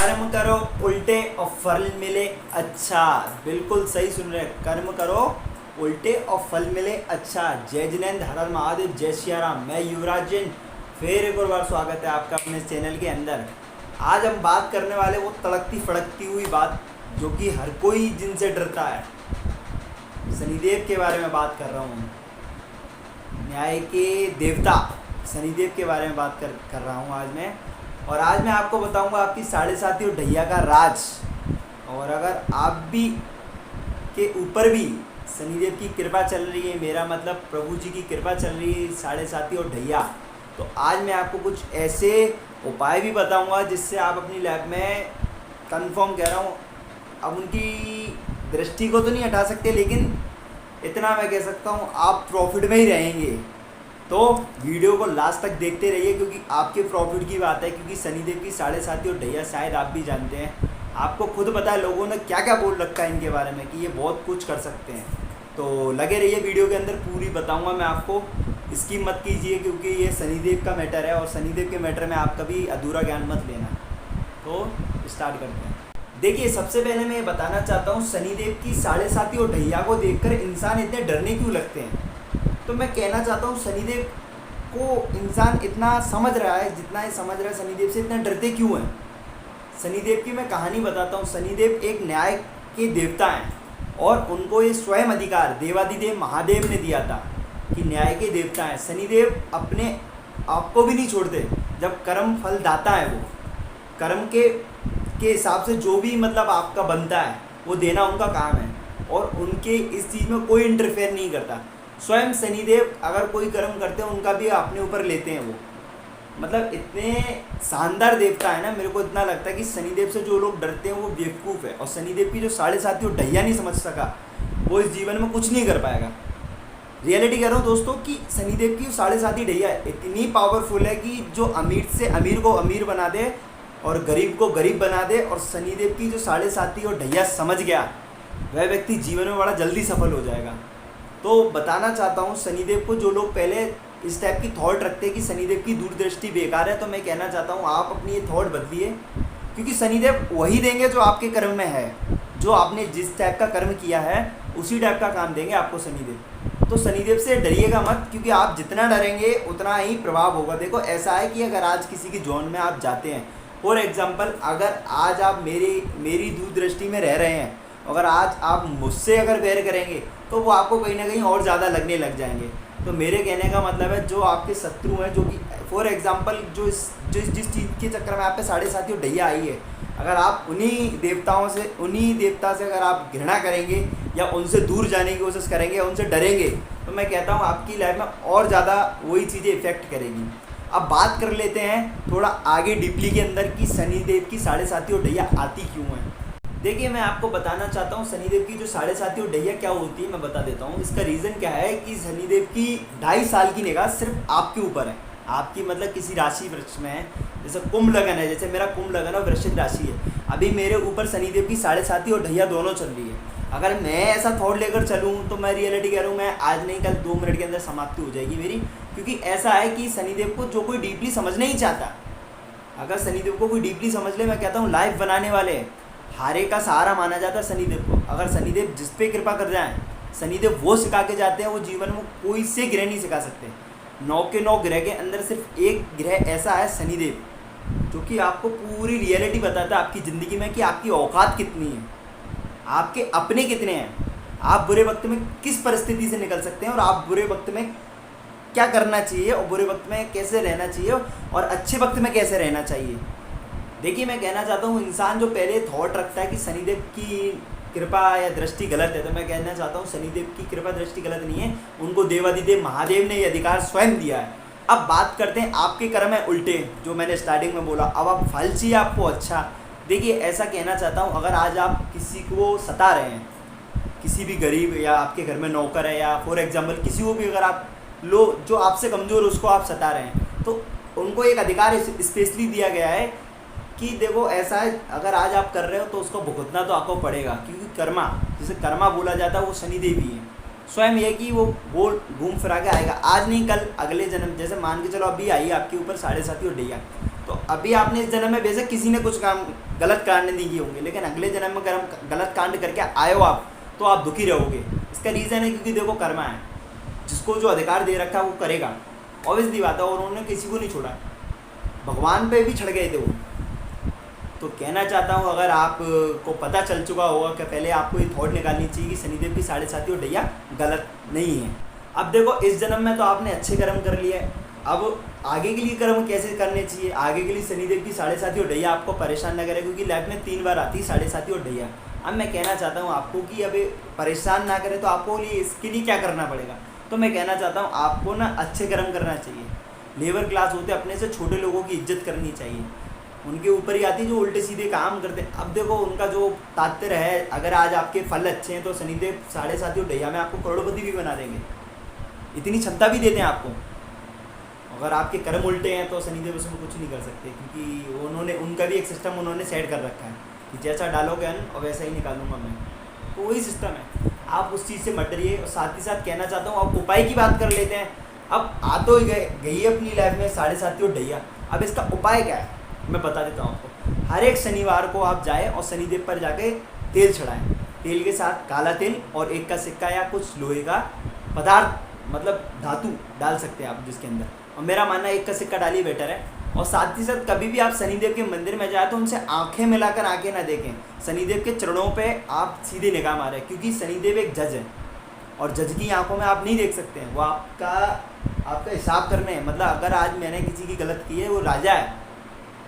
कर्म करो उल्टे और फल मिले अच्छा। बिल्कुल सही सुन रहे हैं, कर्म करो उल्टे और फल मिले अच्छा। जय जिनेंद्र, हर हर महादेव, जय सिया राम। मैं युवराज जैन, फिर एक और बार स्वागत है आपका अपने चैनल के अंदर। आज हम बात करने वाले वो तड़कती फड़कती हुई बात जो कि हर कोई जिनसे डरता है, शनिदेव के बारे में बात कर रहा हूँ। न्याय के देवता शनिदेव के बारे में बात कर रहा हूँ आज मैं। और आज मैं आपको बताऊंगा आपकी साढ़े साती और ढैया का राज। और अगर आप भी के ऊपर भी शनिदेव की कृपा चल रही है, मेरा मतलब प्रभु जी की कृपा चल रही है साढ़े साती और ढैया, तो आज मैं आपको कुछ ऐसे उपाय भी बताऊंगा जिससे आप अपनी लाइफ में, कंफर्म कह रहा हूँ, अब उनकी दृष्टि को तो नहीं हटा सकते, लेकिन इतना मैं कह सकता हूँ आप प्रॉफिट में ही रहेंगे। तो वीडियो को लास्ट तक देखते रहिए क्योंकि आपके प्रॉफिट की बात है। क्योंकि शनिदेव की साढ़े साती और ढैया शायद आप भी जानते हैं, आपको खुद पता है लोगों ने क्या क्या बोल रखा है इनके बारे में कि ये बहुत कुछ कर सकते हैं। तो लगे रहिए वीडियो के अंदर, पूरी बताऊंगा मैं आपको। इसकी मत कीजिए क्योंकि ये शनिदेव का मैटर है और शनिदेव के मैटर में आप कभी अधूरा ज्ञान मत लेना। तो स्टार्ट करते हैं। देखिए, सबसे पहले मैं ये बताना चाहता हूँ, शनिदेव की साढ़े साती और ढैया को देखकर इंसान इतने डरने क्यों लगते हैं। तो मैं कहना चाहता हूँ शनिदेव को इंसान इतना समझ रहा है, जितना ये समझ रहा है शनिदेव से, इतना डरते क्यों हैं। शनिदेव की मैं कहानी बताता हूँ। शनिदेव एक न्याय के देवता हैं और उनको ये स्वयं अधिकार देवादिदेव महादेव ने दिया था कि न्याय के देवता हैं। शनिदेव अपने आप को भी नहीं छोड़ते। जब कर्म फल दाता है, वो कर्म के हिसाब से जो भी मतलब आपका बनता है वो देना उनका काम है और उनके इस चीज़ में कोई इंटरफेयर नहीं करता। स्वयं शनिदेव अगर कोई कर्म करते हैं उनका भी अपने ऊपर लेते हैं। वो मतलब इतने शानदार देवता है ना, मेरे को इतना लगता है कि शनिदेव से जो लोग डरते हैं वो बेवकूफ़ है। और शनिदेव की जो साढ़े साती और ढैया नहीं समझ सका, वो इस जीवन में कुछ नहीं कर पाएगा। रियलिटी कह रहा हूँ दोस्तों कि शनिदेव की साढ़े साती ढैया इतनी पावरफुल है कि जो अमीर से अमीर को अमीर बना दे और गरीब को गरीब बना दे। और शनिदेव की जो साढ़े साती और ढैया समझ गया, वह व्यक्ति जीवन में बड़ा जल्दी सफल हो जाएगा। तो बताना चाहता हूँ शनिदेव को जो लोग पहले इस टाइप की थॉट रखते हैं कि शनिदेव की दूरदृष्टि बेकार है, तो मैं कहना चाहता हूँ आप अपनी ये थॉट बदलिए। क्योंकि शनिदेव वही देंगे जो आपके कर्म में है। जो आपने जिस टाइप का कर्म किया है उसी टाइप का काम देंगे आपको शनिदेव। तो शनिदेव से डरिएगा मत, क्योंकि आप जितना डरेंगे उतना ही प्रभाव होगा। देखो, ऐसा है कि अगर आज किसी की जोन में आप जाते हैं, फॉर एग्जाम्पल अगर आज आप मेरी दूरदृष्टि में रह रहे हैं, अगर आज आप मुझसे अगर वैर करेंगे तो वो आपको कहीं ना कहीं और ज़्यादा लगने लग जाएंगे। तो मेरे कहने का मतलब है, जो आपके शत्रु हैं, जो कि फॉर एग्जांपल जिस चीज़ के चक्कर में आप पे साढ़े साती और ढैया आई है, अगर आप उन्हीं देवता से अगर आप घृणा करेंगे या उनसे दूर जाने की कोशिश करेंगे या उनसे डरेंगे, तो मैं कहता हूँ आपकी लाइफ में और ज़्यादा वही चीज़ें इफेक्ट करेगी। अब बात कर लेते हैं थोड़ा आगे डीपली के अंदर कि शनिदेव की साढ़े साती और ढैया आती क्यों है। देखिए, मैं आपको बताना चाहता हूँ शनिदेव की जो साढ़े साती और ढैया क्या होती है, मैं बता देता हूँ। इसका रीज़न क्या है कि शनिदेव की 2.5 साल की निगाह सिर्फ आपके ऊपर है। आपकी मतलब किसी राशि वृक्ष में है, जैसे कुंभ लगन है, जैसे मेरा कुंभ लगन है वृश्चिक राशि है, अभी मेरे ऊपर शनिदेव की साढ़े साती और ढैया दोनों चल रही है। अगर मैं ऐसा थॉट लेकर चलूँ तो मैं रियलिटी कह रहा हूँ, मैं आज नहीं कल 2 मिनट के अंदर समाप्ति हो जाएगी मेरी। क्योंकि ऐसा है कि शनिदेव को जो कोई डीपली समझना ही चाहता, अगर शनिदेव को कोई डीपली समझ ले, मैं कहता हूँ लाइफ बनाने वाले हारे का सहारा माना जाता है शनिदेव को। अगर शनिदेव जिस पे कृपा कर जाए, शनिदेव वो सिखा के जाते हैं, वो जीवन में कोई से ग्रह नहीं सिखा सकते। 9 के 9 ग्रह के अंदर सिर्फ एक ग्रह ऐसा है शनिदेव, जो कि आपको पूरी रियलिटी बताता है आपकी ज़िंदगी में कि आपकी औकात कितनी है, आपके अपने कितने हैं, आप बुरे वक्त में किस परिस्थिति से निकल सकते हैं और आप बुरे वक्त में क्या करना चाहिए और बुरे वक्त में कैसे रहना चाहिए और अच्छे वक्त में कैसे रहना चाहिए। देखिए, मैं कहना चाहता हूँ इंसान जो पहले थॉट रखता है कि शनिदेव की कृपा या दृष्टि गलत है, तो मैं कहना चाहता हूँ शनिदेव की कृपा दृष्टि गलत नहीं है, उनको देवादिदेव महादेव ने ये अधिकार स्वयं दिया है। अब बात करते हैं आपके कर्म है उल्टे, जो मैंने स्टार्टिंग में बोला। अब आप फल चाहिए आपको अच्छा। देखिए, ऐसा कहना चाहता हूँ, अगर आज आप किसी को सता रहे हैं, किसी भी गरीब या आपके घर में नौकर है, या फॉर एग्जाम्पल किसी को भी अगर आप जो आपसे कमज़ोर उसको आप सता रहे हैं, तो उनको एक अधिकार स्पेशली दिया गया है कि देखो ऐसा है, अगर आज आप कर रहे हो तो उसको भुगतना तो आपको पड़ेगा। क्योंकि कर्मा, जिसे कर्मा बोला जाता है, वो शनिदेव ही है स्वयं। ये कि वो घूम फिरा के आएगा, आज नहीं कल अगले जन्म। जैसे मान के चलो अभी आई आपके ऊपर साढ़े साती और ढैया, तो अभी आपने इस जन्म में बेशक किसी ने कुछ काम गलत कांड नहीं किए होंगे, लेकिन अगले जन्म में अगर हम गलत कांड करके आए हो आप, तो आप दुखी रहोगे। इसका रीज़न है क्योंकि देखो कर्मा है, जिसको जो अधिकार दे रखा है वो करेगा, ऑब्वियसली बात है। और उन्होंने किसी को नहीं छोड़ा, भगवान पे भी छड़ गए थे वो। तो कहना चाहता हूँ, अगर आपको पता चल चुका होगा कि पहले आपको ये थॉट निकालनी चाहिए कि शनिदेव की साढ़े साथी और ढैया गलत नहीं है। अब देखो इस जन्म में तो आपने अच्छे कर्म कर लिए, अब आगे के लिए कर्म कैसे करने चाहिए, आगे के लिए शनिदेव की साढ़े साथी और ढैया आपको परेशान न करे, क्योंकि लाइफ में 3 बार आती है साढ़े साथी और ढैया। अब मैं कहना चाहता हूँ आपको कि अभी परेशान ना करें, तो आपको लिए इसके लिए क्या करना पड़ेगा। तो मैं कहना चाहता हूँ आपको ना अच्छे कर्म करना चाहिए। लेबर क्लास होते अपने से छोटे लोगों की इज्जत करनी चाहिए, उनके ऊपर ही आती है जो उल्टे सीधे काम करते हैं। अब देखो उनका जो तात्पर्य है, अगर आज आपके फल अच्छे हैं तो शनिदेव साढ़े साथी और ढैया में आपको करोड़पति भी बना देंगे, इतनी क्षमता भी देते हैं आपको। अगर आपके कर्म उल्टे हैं तो शनिदेव उसमें कुछ नहीं कर सकते, क्योंकि उन्होंने उनका भी एक सिस्टम उन्होंने सेट कर रखा है कि जैसा डालोगे अन्न और वैसा ही निकालूंगा मैं, तो वही सिस्टम है। आप उस चीज़ से मत डरिए। और साथ ही साथ कहना चाहता हूँ, आप उपाय की बात कर लेते हैं। अब आ तो गई अपनी लाइफ में साढ़े साथी और ढैया, अब इसका उपाय क्या है मैं बता देता हूँ आपको। हर एक शनिवार को आप जाएँ और शनिदेव पर जाके तेल चढ़ाएँ, तेल के साथ काला तिल और 1 का सिक्का या कुछ लोहे का पदार्थ, मतलब धातु डाल सकते हैं आप जिसके अंदर, और मेरा मानना है 1 का सिक्का डालिए बेटर है। और साथ ही साथ कभी भी आप शनिदेव के मंदिर में जाए तो उनसे आंखें मिलाकर आंखें ना देखें, शनिदेव के चरणों पे आप सीधे निगाह मारें, क्योंकि शनिदेव एक जज है और जज की आंखों में आप नहीं देख सकते हैं, वो आपका हिसाब करने हैं। मतलब अगर आज मैंने किसी की गलत की है, वो राजा है,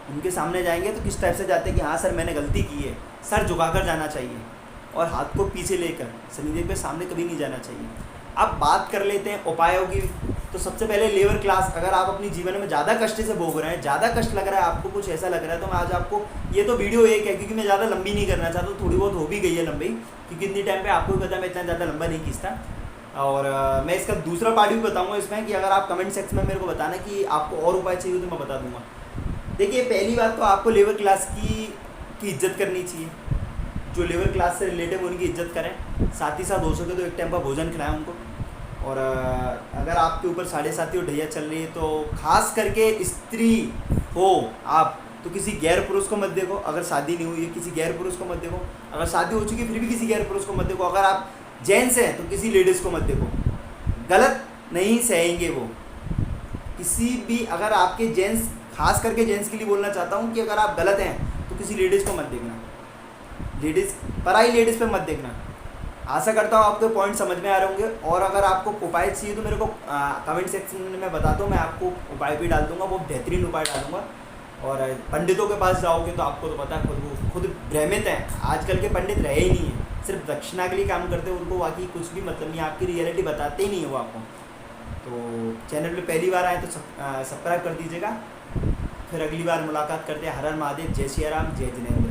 उनके सामने जाएंगे तो किस टाइप से जाते हैं कि हाँ सर मैंने गलती की है, सर झुकाकर जाना चाहिए और हाथ को पीछे लेकर, शनिदेव के सामने कभी नहीं जाना चाहिए। अब बात कर लेते हैं उपायों की। तो सबसे पहले लेबर क्लास, अगर आप अपनी जीवन में ज़्यादा कष्ट से भोग रहे हैं, ज़्यादा कष्ट लग रहा है आपको, कुछ ऐसा लग रहा है, तो मैं आज आपको, ये तो वीडियो एक है क्योंकि मैं ज़्यादा लंबी नहीं करना चाहता, तो थोड़ी बहुत हो भी गई है लंबी, क्योंकि इतनी टाइम पे आपको भी पता है मैं इतना ज़्यादा लंबा नहीं खींचता। और मैं इसका दूसरा पार्ट भी बताऊँगा इसमें, कि अगर आप कमेंट सेक्शन में मेरे को बताना कि आपको और उपाय चाहिए तो मैं बता दूँगा। देखिए पहली बात तो आपको लेबर क्लास की इज्जत करनी चाहिए, जो लेबर क्लास से रिलेटिव उनकी इज्जत करें, साथ ही साथ हो सके तो एक टाइम का भोजन खिलाएं उनको। और अगर आपके ऊपर साढ़े साथी और ढैया चल रही है, तो खास करके स्त्री हो आप तो किसी गैर पुरुष को मत देखो, अगर शादी नहीं हुई है किसी गैर पुरुष को मत देखो, अगर शादी हो चुकी है फिर भी किसी गैर पुरुष को मत देखो, अगर आप जेंट्स हैं तो किसी लेडीज़ को मत देखो, गलत नहीं सहेंगे वो किसी भी। अगर आपके जेंट्स, खास करके जेंट्स के लिए बोलना चाहता हूँ कि अगर आप गलत हैं तो किसी लेडीज़ को मत देखना, लेडीज़ पराई लेडीज़ पे मत देखना। आशा करता हूँ आपको पॉइंट समझ में आ रहे होंगे। और अगर आपको उपाय चाहिए तो मेरे को कमेंट सेक्शन में बता दो, मैं आपको उपाय भी डाल दूँगा, वो बेहतरीन उपाय डालूंगा। और पंडितों के पास जाओगे तो आपको तो पता है खुद भ्रमित हैं, आजकल के पंडित रहे ही नहीं हैं, सिर्फ दक्षिणा के लिए काम करते हैं, उनको बाकी कुछ भी मतलब नहीं, आपकी रियलिटी बताते ही नहीं है वो आपको। तो चैनल पे पहली बार आए तो सब्सक्राइब कर दीजिएगा। फिर अगली बार मुलाकात करते हैं। हर हर महादेव, जय सिया राम, जय जिनेंद्र।